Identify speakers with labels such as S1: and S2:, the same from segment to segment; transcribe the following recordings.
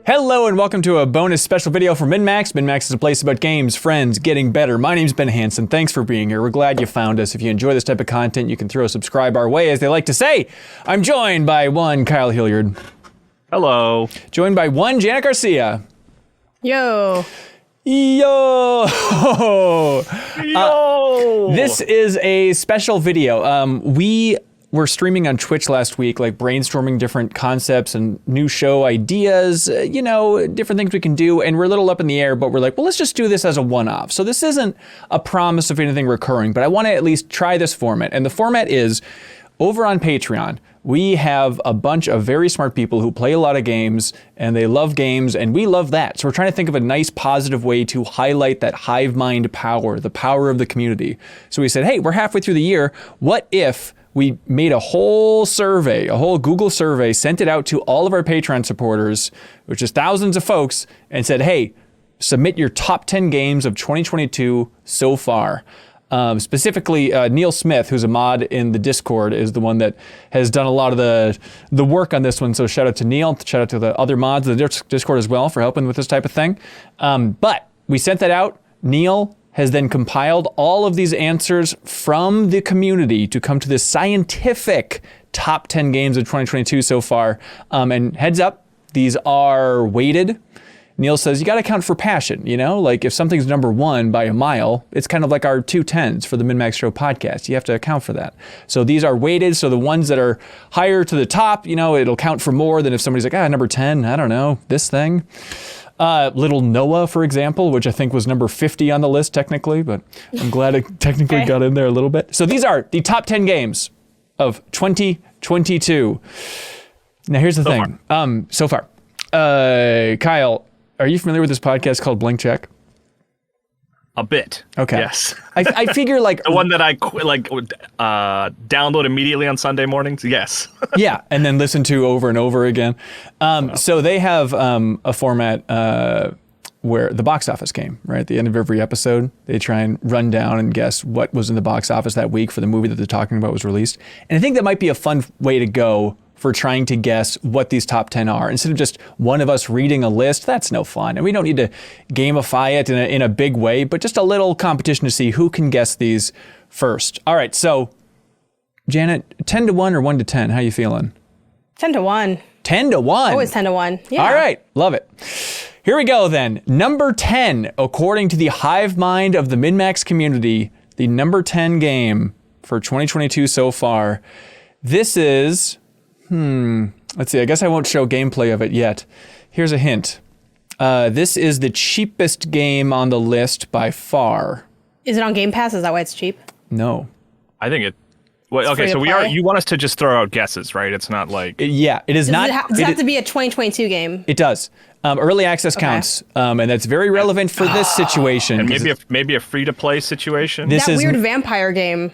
S1: Hello and welcome to a bonus special video from MinnMax. MinnMax is a place about games, friends, getting better. My name's Ben Hansen. Thanks for being here. We're glad you found us. If you enjoy this type of content, you can throw a subscribe our way, as they like to say. I'm joined by one Kyle Hilliard.
S2: Hello.
S1: Joined by one Janet Garcia.
S3: Yo.
S1: Yo!
S2: Yo!
S1: This is a special video. We were streaming on Twitch last week, like brainstorming different concepts and new show ideas, different things we can do. And we're a little up in the air, but we're like, well, let's just do this as a one-off. So this isn't a promise of anything recurring, but I want to at least try this format. And the format is over on Patreon. We have a bunch of very smart people who play a lot of games and they love games and we love that. So we're trying to think of a nice positive way to highlight that hive mind power, the power of the community. So we said, hey, we're halfway through the year. What if we made a whole survey, a whole Google survey, sent it out to all of our Patreon supporters, which is thousands of folks, and said, hey, submit your top 10 games of 2022 so far. Specifically, Neil Smith, who's a mod in the Discord, is the one that has done a lot of the work on this one. So shout out to Neil, shout out to the other mods in the Discord as well for helping with this type of thing. But we sent that out. Neil has then compiled all of these answers from the community to come to this scientific top 10 games of 2022 so far. And heads up, these are weighted. Neil says, you got to count for passion, like if something's number one by a mile, it's kind of like our 210s for the MinnMax Show podcast. You have to account for that. So these are weighted. So the ones that are higher to the top, it'll count for more than if somebody's like, number 10, I don't know, this thing. Little Noah, for example, which I think was number 50 on the list technically, but I'm glad it technically got in there a little bit. So these are the top 10 games of 2022. Now here's the thing. So far, Kyle, are you familiar with this podcast called Blank Check?
S2: A bit.
S1: Okay.
S2: Yes.
S1: I figure like
S2: the one that I download immediately on Sunday mornings. Yes.
S1: Yeah, and then listen to over and over again. So they have a format where the box office game, right? At the end of every episode, they try and run down and guess what was in the box office that week for the movie that they're talking about was released. And I think that might be a fun way to go for trying to guess what these top 10 are. Instead of just one of us reading a list, that's no fun. And we don't need to gamify it in a big way, but just a little competition to see who can guess these first. All right, so Janet, 10 to 1 or 1 to 10, how you feeling?
S3: 10 to 1.
S1: 10 to 1?
S3: Always 10 to 1. Yeah.
S1: All right, love it. Here we go then. Number 10, according to the hive mind of the MinnMax community, the number 10 game for 2022 so far. This is... let's see, I guess I won't show gameplay of it yet. Here's a hint. This is the cheapest game on the list by far.
S3: Is it on Game Pass? Is that why it's cheap?
S1: No.
S2: I think it... Well, okay, so you want us to just throw out guesses, right? It's not like...
S1: Yeah, it is not...
S3: Does it have to be a 2022 game?
S1: It does. Early access counts, and that's very relevant for this situation.
S2: And maybe a free-to-play situation?
S3: That weird vampire game.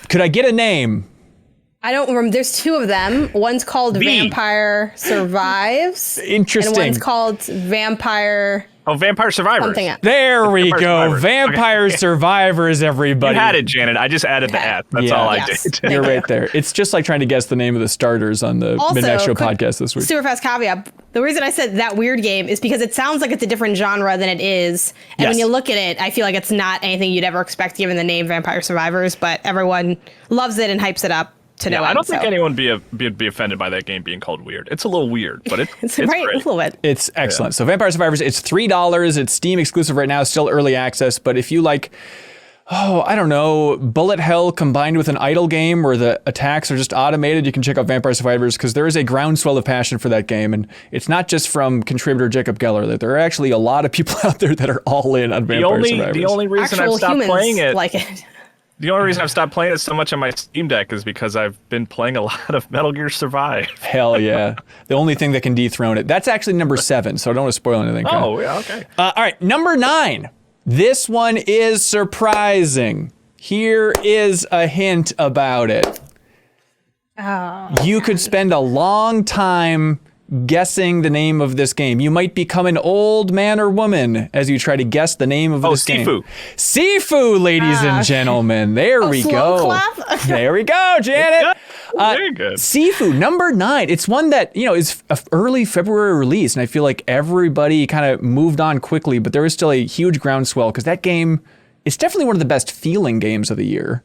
S1: Could I get a name?
S3: I don't remember. There's two of them. One's called Vampire Survives.
S1: Interesting.
S3: And one's called Vampire...
S2: Oh, Vampire Survivors.
S3: Something else.
S1: There we go.
S2: Survivors.
S1: Vampire Survivors, everybody.
S2: You had it, Janet. I just added the at. That's all I did.
S1: You're right there. It's just like trying to guess the name of the starters on the MinnMax Show podcast this week.
S3: Super fast caveat. The reason I said that weird game is because it sounds like it's a different genre than it is. And when you look at it, I feel like it's not anything you'd ever expect given the name Vampire Survivors, but everyone loves it and hypes it up.
S2: I don't think anyone would be offended by that game being called weird. It's a little weird, but it's
S3: right,
S2: great.
S3: a little bit.
S1: It's excellent. So Vampire Survivors, it's $3. It's Steam exclusive right now, still early access. But if you like, I don't know, bullet hell combined with an idle game where the attacks are just automated, you can check out Vampire Survivors because there is a groundswell of passion for that game. And it's not just from contributor Jacob Geller. There are actually a lot of people out there that are all in on Vampire Survivors.
S2: The only reason I've stopped playing it...
S3: like it.
S2: The only reason I've stopped playing it so much on my Steam Deck is because I've been playing a lot of Metal Gear Survive.
S1: Hell yeah. The only thing that can dethrone it. That's actually number 7, so I don't want to spoil anything.
S2: Oh, yeah, okay.
S1: All right, number 9. This one is surprising. Here is a hint about it.
S3: Oh,
S1: you could spend a long time guessing the name of this game. You might become an old man or woman as you try to guess the name of this game. Sifu, ladies and gentlemen. There we go.
S3: Clap.
S1: There we go, Janet.
S2: Very good.
S1: Sifu, number 9. It's one that, is an early February release, and I feel like everybody kind of moved on quickly, but there is still a huge groundswell because that game is definitely one of the best feeling games of the year.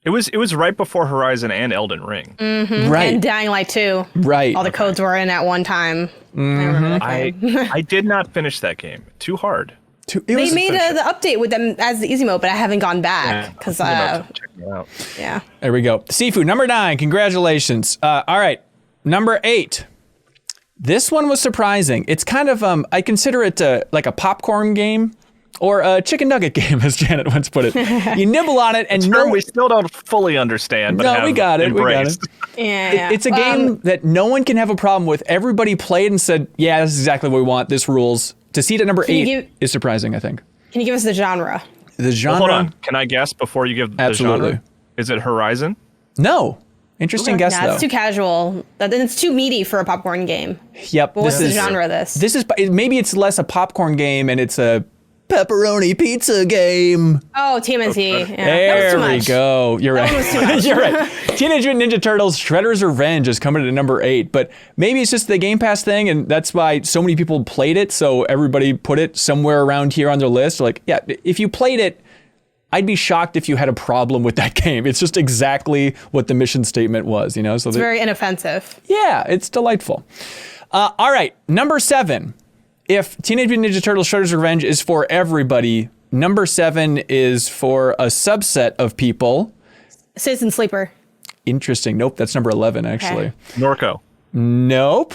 S2: It was right before Horizon and Elden Ring.
S3: Mm-hmm.
S1: Right.
S3: And Dying Light 2.
S1: Right.
S3: All the codes were in at one time.
S1: Mm-hmm.
S3: I remember that game.
S2: I did not finish that game. Too hard.
S3: They made the update with them as the easy mode, but I haven't gone back because
S2: check it out.
S3: Yeah.
S1: There we go. Sifu, number 9. Congratulations. All right. Number 8. This one was surprising. It's kind of, I consider it like a popcorn game. Or a chicken nugget game, as Janet once put it. You nibble on it, and
S2: we still don't fully understand. But
S1: no, we got it.
S2: Embraced.
S3: Yeah.
S1: It's a game that no one can have a problem with. Everybody played and said, "Yeah, this is exactly what we want. This rules." To see it at number 8 is surprising, I think.
S3: Can you give us the genre?
S1: The genre.
S2: Well, hold on. Can I guess before you give the genre? Is it Horizon?
S1: No. Interesting guess, though.
S3: It's too casual. Then it's too meaty for a popcorn game.
S1: Yep.
S3: But what's the genre of this?
S1: This is maybe it's less a popcorn game and it's a pepperoni pizza game.
S3: Oh, TMNT. Yeah.
S1: There we go. You're right. You're right. Teenage Mutant Ninja Turtles Shredder's Revenge is coming to number 8, but maybe it's just the Game Pass thing, and that's why so many people played it, so everybody put it somewhere around here on their list. Like, yeah, if you played it, I'd be shocked if you had a problem with that game. It's just exactly what the mission statement was, So
S3: it's very inoffensive.
S1: Yeah, it's delightful. All right, number 7. If Teenage Mutant Ninja Turtles Shredder's Revenge is for everybody, number 7 is for a subset of people.
S3: Citizen Sleeper.
S1: Interesting. Nope, that's number 11, actually.
S3: Okay.
S2: Norco.
S1: Nope.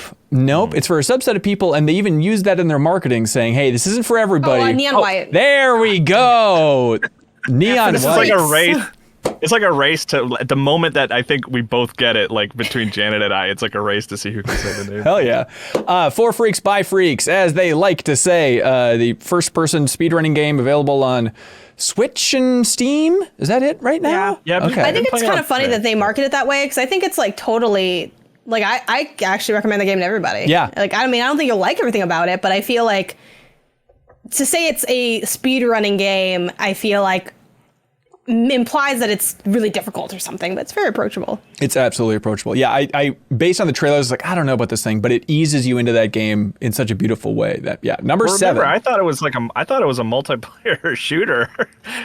S1: It's for a subset of people, and they even use that in their marketing, saying, hey, this isn't for everybody.
S3: Neon White.
S1: There we go. Neon White.
S2: This is like a race. It's like a race to, at the moment that I think we both get it, like between Janet and I, it's like a race to see who can say the name.
S1: Hell yeah. For Freaks by Freaks, as they like to say, the first-person speedrunning game available on Switch and Steam. Is that it right now?
S2: Yeah.
S1: Okay.
S3: I think it's kind of funny that they market it that way, because I think it's like totally, like I actually recommend the game to everybody.
S1: Yeah.
S3: Like, I don't think you'll like everything about it, but I feel like to say it's a speedrunning game, I feel like implies that it's really difficult or something, but it's very approachable.
S1: It's absolutely approachable. Yeah, I based on the trailers, like, I don't know about this thing, but it eases you into that game in such a beautiful way that, yeah, number 7.
S2: I thought it was a multiplayer shooter.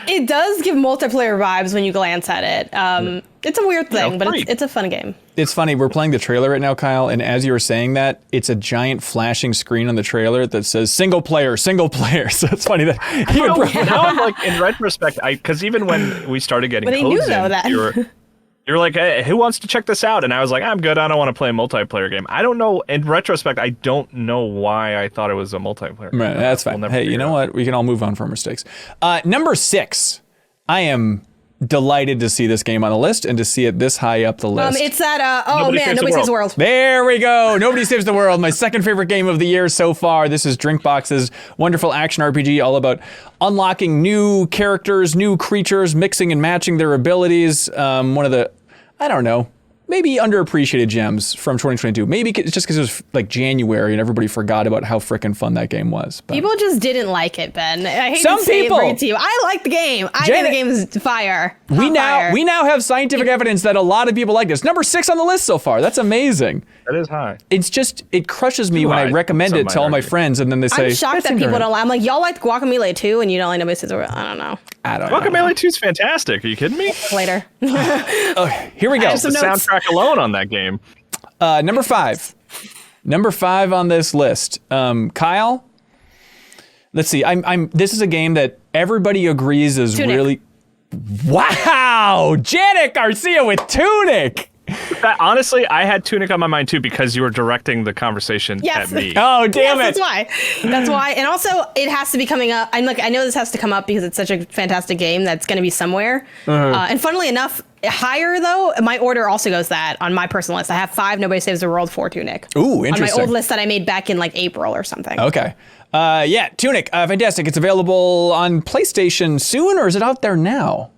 S3: It does give multiplayer vibes when you glance at it. It's a weird thing, but it's a fun game.
S1: It's funny, we're playing the trailer right now, Kyle, and as you were saying that, it's a giant flashing screen on the trailer that says single player. So it's funny that
S2: now I'm like, in retrospect, because even when we started getting codes
S3: knew though that.
S2: You were like, hey, who wants to check this out? And I was like, I'm good. I don't want to play a multiplayer game. I don't know. In retrospect, I don't know why I thought it was a multiplayer game.
S1: Right, that's fine. Hey, you know what? We can all move on from mistakes. Number 6. I am delighted to see this game on the list and to see it this high up the list.
S3: It's that, Nobody Saves the World.
S1: There we go. Nobody Saves the World. My second favorite game of the year so far. This is Drinkbox's wonderful action RPG, all about unlocking new characters, new creatures, mixing and matching their abilities. One of the, I don't know, maybe underappreciated gems from 2022. Maybe it's just because it was like January and everybody forgot about how frickin' fun that game was. But
S3: people just didn't like it, Ben. I hate
S1: some
S3: to say
S1: people.
S3: It to you. I like the game. I think the game is fire.
S1: We now have scientific evidence that a lot of people like this. Number 6 on the list so far. That's amazing.
S2: That is high.
S1: It's just, it crushes me when I recommend it to all my friends and then they say,
S3: I'm shocked that people don't like. I'm like, y'all like Guacamelee 2 and you don't like Nobody Saves the World. I don't know.
S2: Guacamelee 2 is fantastic. Are you kidding me?
S3: Later.
S1: Here we go.
S2: The soundtrack alone on that game.
S1: Number 5. Number 5 on this list. Kyle, let's see. This is a game that everybody agrees is
S3: Tunic.
S1: really. Wow, Janet Garcia with Tunic.
S2: Honestly, I had Tunic on my mind too because you were directing the conversation at me.
S1: Oh, damn it.
S3: That's why. And also, it has to be coming up. I know this has to come up because it's such a fantastic game that's going to be somewhere. And funnily enough, higher though, my order also goes that on my personal list. I have 5 Nobody Saves the World, 4 Tunic.
S1: Ooh, interesting.
S3: On my old list that I made back in like April or something.
S1: Okay. Yeah, Tunic, fantastic. It's available on PlayStation soon, or is it out there now?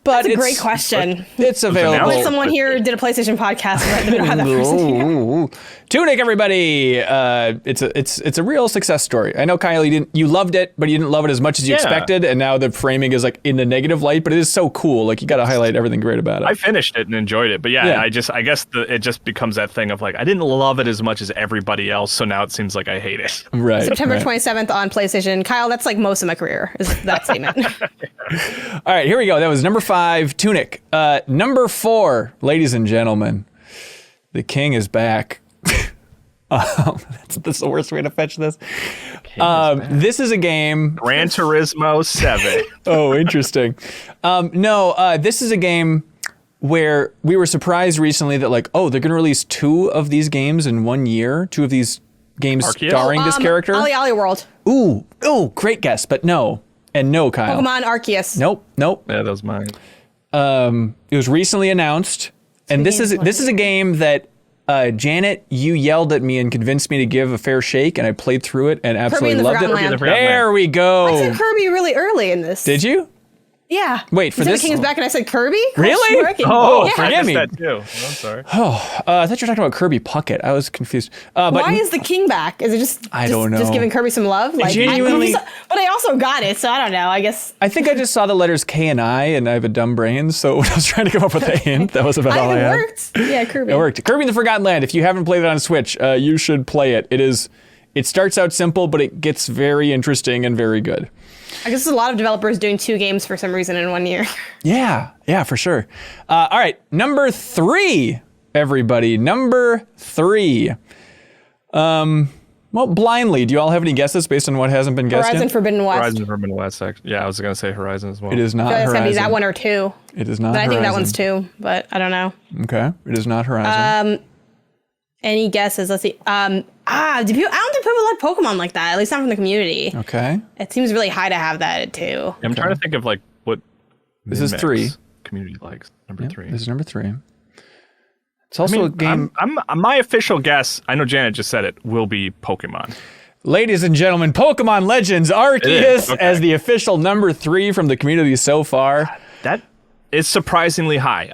S1: But
S3: That's a great question.
S1: It's available.
S3: When someone here did a PlayStation podcast, let them know how that person here.
S1: Tunic, everybody. It's a real success story. I know, Kyle, you loved it, but you didn't love it as much as you expected, and now the framing is like in a negative light. But it is so cool. Like, you got to highlight everything great about it.
S2: I finished it and enjoyed it, but I guess it just becomes that thing of like I didn't love it as much as everybody else, so now it seems like I hate it.
S1: Right.
S3: September 27th on PlayStation. Kyle, that's like most of my career. Is that statement?
S1: All right, here we go. That was number 5, Tunic. Number 4, ladies and gentlemen, the king is back. That's the worst way to fetch this. This is a game.
S2: Gran Turismo 7.
S1: Oh, interesting. This is a game where we were surprised recently that like, they're going to release 2 of these games in 1 year. 2 of these games
S2: Arceus?
S1: starring this character.
S3: Ollie World.
S1: Ooh, great guess, but no. And no, Kyle.
S3: Pokemon Arceus.
S1: Nope.
S2: Yeah, that was mine.
S1: It was recently announced, and this is a game that Janet, you yelled at me and convinced me to give a fair shake, and I played through it and absolutely loved it. There we go.
S3: I said Kirby really early in this.
S1: Did you?
S3: Yeah.
S1: Wait, for
S3: you said
S1: this?
S3: The King is back, and I said Kirby?
S1: Really?
S2: Forgive
S1: me.
S2: That too. I'm sorry.
S1: I thought you were talking about Kirby Puckett. I was confused. But
S3: why is the king back? Is it just
S1: I don't know.
S3: Just giving Kirby some love? Like,
S1: genuinely,
S3: but I also got it, so I don't know. I guess
S1: I think I just saw the letters K and I have a dumb brain, so when I was trying to come up with a hint, that was about all I had.
S3: It worked. Yeah, Kirby.
S1: It worked. Kirby in the Forgotten Land. If you haven't played it on Switch, you should play it. It starts out simple, but it gets very interesting and very good.
S3: I guess there's a lot of developers doing 2 games for some reason in 1 year.
S1: Yeah, for sure. All right, number 3, everybody. Number 3. Well, blindly, do you all have any guesses based on what hasn't been guessed
S3: Horizon
S1: yet?
S3: Forbidden West.
S2: Horizon Forbidden West. Yeah, I was going to say Horizon as well.
S1: It is not
S3: I feel like
S1: Horizon.
S3: it's going to be that one or 2.
S1: It is not
S3: but
S1: Horizon.
S3: I think that one's 2, but I don't know.
S1: Okay, it is not Horizon.
S3: Any guesses? Let's see. I don't think people like Pokemon like that, at least not from the community.
S1: Okay.
S3: It seems really high to have that at 2.
S2: I'm trying to think of like what
S1: this is 3
S2: community likes. Number 3.
S1: This is number 3. It's also a game.
S2: My official guess, I know Janet just said it, will be Pokemon.
S1: Ladies and gentlemen, Pokemon Legends Arceus as the official number 3 from the community so far.
S2: That is surprisingly high.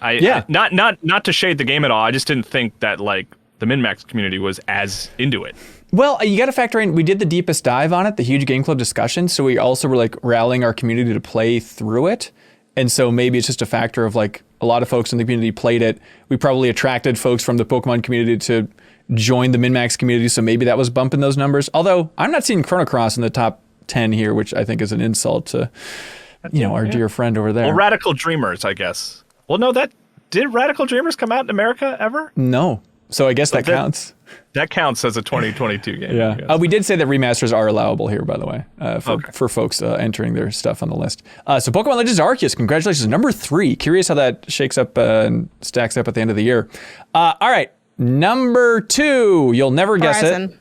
S2: Not to shade the game at all. I just didn't think that like the MinnMax community was as into it.
S1: Well, you got to factor in, we did the deepest dive on it, the huge game club discussion. So we also were like rallying our community to play through it. And so maybe it's just a factor of like a lot of folks in the community played it. We probably attracted folks from the Pokemon community to join the MinnMax community. So maybe that was bumping those numbers. Although I'm not seeing Chrono Cross in the top 10 here, which I think is an insult to, our dear friend over there.
S2: Well, Radical Dreamers, I guess. Well, no, did Radical Dreamers come out in America ever?
S1: No. So I guess that counts.
S2: That counts as a 2022 game.
S1: Yeah. We did say that remasters are allowable here, by the way, for folks entering their stuff on the list. So Pokemon Legends Arceus, congratulations, number 3. Curious how that shakes up and stacks up at the end of the year. All right, number 2. You'll never guess it.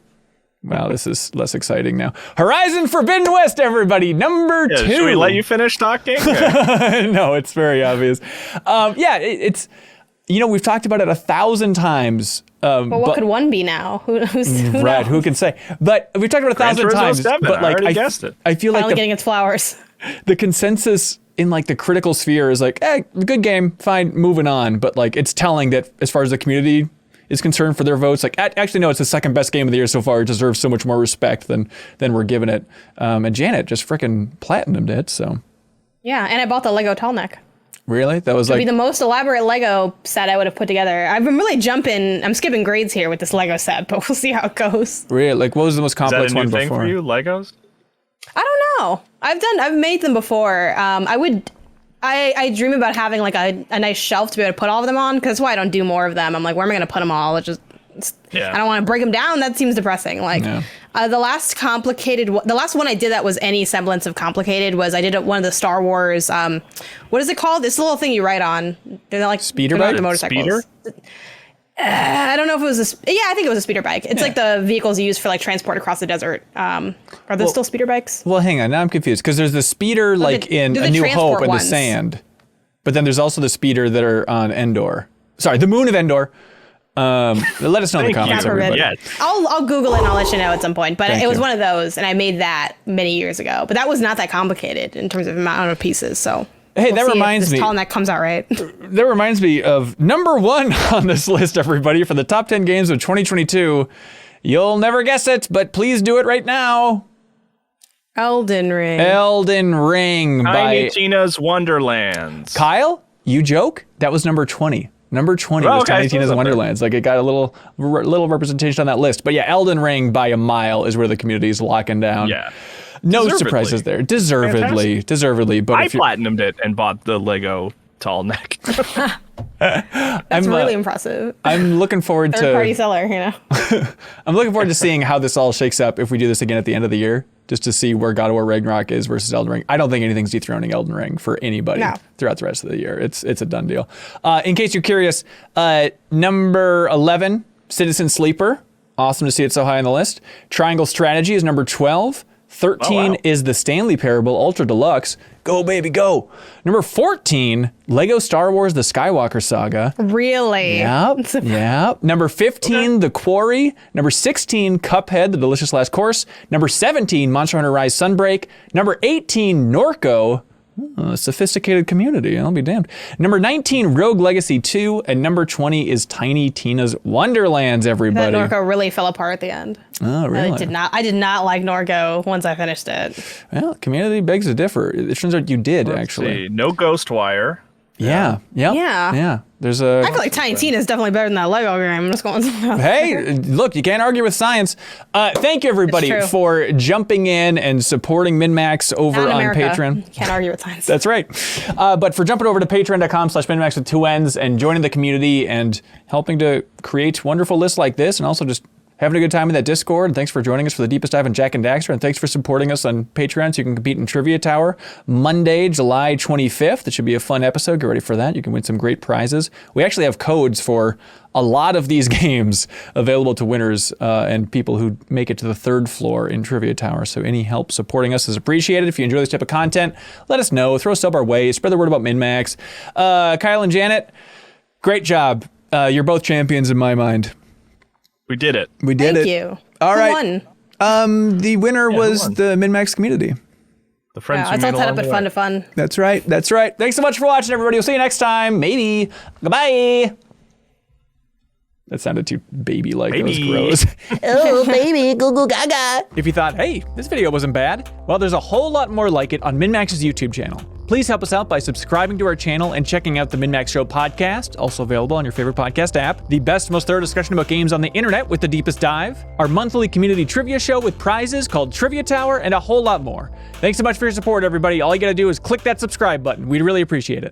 S1: Wow, this is less exciting now. Horizon Forbidden West, everybody, number 2.
S2: Should we let you finish talking?
S1: No, it's very obvious. It's... we've talked about it 1,000 times.
S3: Well, what could 1 be now? Who
S1: right, who can say? But we've talked about it 1,000 times.
S2: 7,
S1: but like,
S2: I guessed it.
S1: I feel like
S3: finally getting its flowers.
S1: The consensus in like the critical sphere is like, good game, fine, moving on. But like, it's telling that as far as the community is concerned for their votes, like actually no, it's the second best game of the year so far. It deserves so much more respect than we're giving it. And Janet just freaking platinumed it. So
S3: yeah, and I bought the Lego tall neck.
S1: Really? That was
S3: like be the most elaborate Lego set I would have put together. I've been really I'm skipping grades here with this Lego set, but we'll see how it goes.
S1: Really? Like, what was the most complex one before?
S2: Is that a new thing for you, Legos?
S3: I don't know. I've made them before. I dream about having like a nice shelf to be able to put all of them on, because that's why I don't do more of them. I'm like, where am I going to put them all? I don't want to break them down. That seems depressing. Like the last one I did that was any semblance of complicated was I did one of the Star Wars. What is it called? This little thing you ride on. They're like
S1: speeder bike.
S3: The motorcycles. Speeder? I don't know if it was I think it was a speeder bike. It's like the vehicles you use for like transport across the desert. Are those still speeder bikes?
S1: Well, hang on. Now I'm confused because there's the speeder in A New Hope in the sand, but then there's also the speeder that are on Endor. Sorry, the moon of Endor. Let us know in the comments, everybody.
S3: I'll Google it and I'll let you know at some point. But it was one of those, and I made that many years ago. But that was not that complicated in terms of amount of pieces. So
S1: Hey,
S3: We'll
S1: that
S3: see if
S1: reminds
S3: this
S1: me.
S3: tall neck comes out right.
S1: That reminds me of number 1 on this list, everybody, for the top 10 games of 2022. You'll never guess it, but please do it right now.
S3: Elden Ring.
S1: Elden Ring
S2: Tiny
S1: by
S2: Tina's Wonderlands.
S1: Kyle. You joke? That was number 20. Number 20
S2: Oh,
S1: was
S2: okay,
S1: Tiny
S2: so
S1: Tina's
S2: it's up there.
S1: Wonderlands. Like, it got a little representation on that list. But yeah, Elden Ring by a mile is where the community is locking down.
S2: Yeah.
S1: No
S2: Deservedly.
S1: surprises there. Deservedly. But
S2: I
S1: if you,
S2: platinumed it and bought the Lego tall neck.
S3: That's really impressive.
S1: I'm looking forward
S3: Third party
S1: to.
S3: seller, you know.
S1: I'm looking forward to seeing how this all shakes up if we do this again at the end of the year, just to see where God of War Ragnarok is versus Elden Ring. I don't think anything's dethroning Elden Ring for anybody
S3: No.
S1: throughout the rest of the year. It's a done deal. In case you're curious, number 11, Citizen Sleeper. Awesome to see it so high on the list. Triangle Strategy is number 12. 13
S2: Oh, wow.
S1: is the Stanley Parable Ultra Deluxe. Go, baby, go. Number 14, Lego Star Wars The Skywalker Saga.
S3: Really?
S1: Yep. Number 15, The Quarry. Number 16, Cuphead, The Delicious Last Course. Number 17, Monster Hunter Rise Sunbreak. Number 18, Norco. A sophisticated community, I'll be damned. Number 19, Rogue Legacy 2. And number 20 is Tiny Tina's Wonderlands,
S3: That
S1: everybody.
S3: Norco really fell apart at the end.
S1: Oh, really?
S3: I did not like Norco once I finished it.
S1: Well, community begs to differ. It turns out you did, actually.
S2: See, no Ghostwire.
S1: Yeah. Yep.
S3: Yeah.
S1: Yeah. There's a.
S3: I feel like Tiny Tina is definitely better than that Lego game. I'm just going something else.
S1: Hey, look, you can't argue with science. Thank you, everybody,
S3: It's true.
S1: for jumping in and supporting MinnMax over
S3: Not in
S1: on
S3: America.
S1: Patreon.
S3: Can't argue with science.
S1: That's right. But for jumping over to patreon.com/MinnMax with 2 N's and joining the community and helping to create wonderful lists like this, and also just having a good time in that Discord. And thanks for joining us for the deepest dive in Jak and Daxter. And thanks for supporting us on Patreon so you can compete in Trivia Tower Monday, July 25th. It should be a fun episode. Get ready for that. You can win some great prizes. We actually have codes for a lot of these games available to winners and people who make it to the 3rd floor in Trivia Tower. So any help supporting us is appreciated. If you enjoy this type of content, let us know. Throw a sub our way. Spread the word about MinnMax. Kyle and Janet, great job. You're both champions in my mind.
S2: We did it.
S1: We did
S3: Thank
S1: it.
S3: you.
S1: All
S3: Who
S1: right.
S3: won?
S1: The winner was
S2: won?
S1: the MinnMax community.
S2: The friends
S3: Yeah,
S2: who
S3: it's all
S2: made
S3: set
S2: along
S3: up at
S2: the
S3: fun
S2: way.
S3: to fun.
S1: That's right. That's right. Thanks so much for watching, everybody. We'll see you next time. Maybe. Goodbye. That sounded too baby-like. That was
S2: Baby.
S1: gross.
S3: Oh, baby, goo goo gaga.
S1: If you thought, hey, this video wasn't bad, well, there's a whole lot more like it on MinnMax's YouTube channel. Please help us out by subscribing to our channel and checking out the MinnMax Show podcast, also available on your favorite podcast app. The best, most thorough discussion about games on the internet with the deepest dive. Our monthly community trivia show with prizes called Trivia Tower, and a whole lot more. Thanks so much for your support, everybody. All you gotta do is click that subscribe button. We'd really appreciate it.